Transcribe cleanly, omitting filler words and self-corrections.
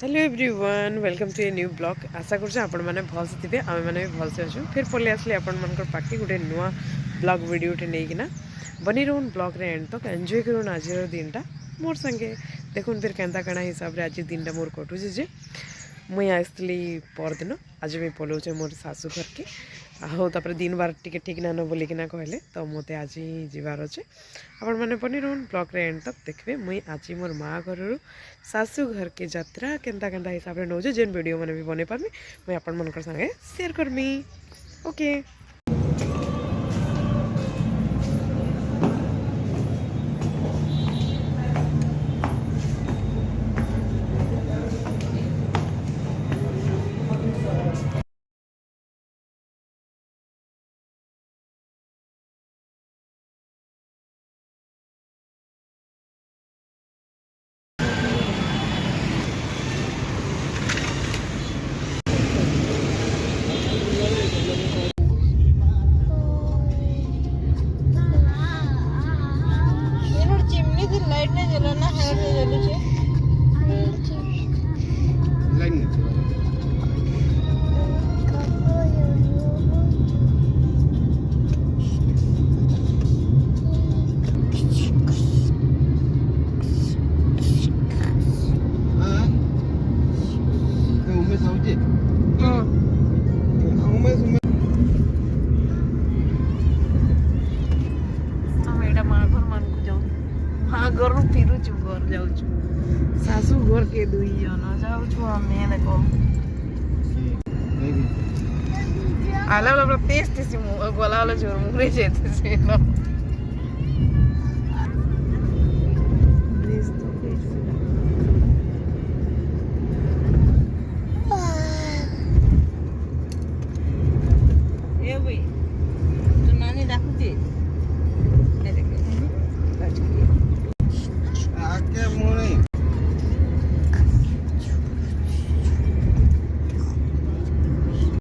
Hello everyone welcome to a new blog आशा कर आपण मैंने भल थे आम मैंने भी भलसे अच्छु फिर पलि आसली आपण मान पार्टी गोटे नुआ ब्लॉग वीडियोटे नहीं बनी रोन ब्लॉग रे एंड तक एंजॉय करूँ आज दिन टा मोर संगे देखुन फिर केन्ता काଣା हिसाब रे आज दिन टा मोर कटुचे जे मुई आसली परदिन आज मुझे पलाऊे मोर सासू घर के आपर दिन बार टिके ठीक नान बोलिकिना कहले तो मत आज जीवार अच्छे आपण मैंने बनी रोन ब्लॉग रे एंड तक देखबे मुई आज मोर माँ घर सासू घर के यात्रा केन्ता केन्ता हिसाब रे नौजे जेन वीडियो मैंने भी बने पारमी मुई आपण मनकर संगे शेयर करमी ओके। लाइट नहीं जलाना है जलू छे लाइट नहीं हां तो उमेश आउजे हां उमेश हम एटा माघर मान को जाऊ हाँ घर फिर घर जाऊँ सासू घर के दुई जन जाऊँ आम देख आला वाला तेज गला वाला जोर मुहरे जाते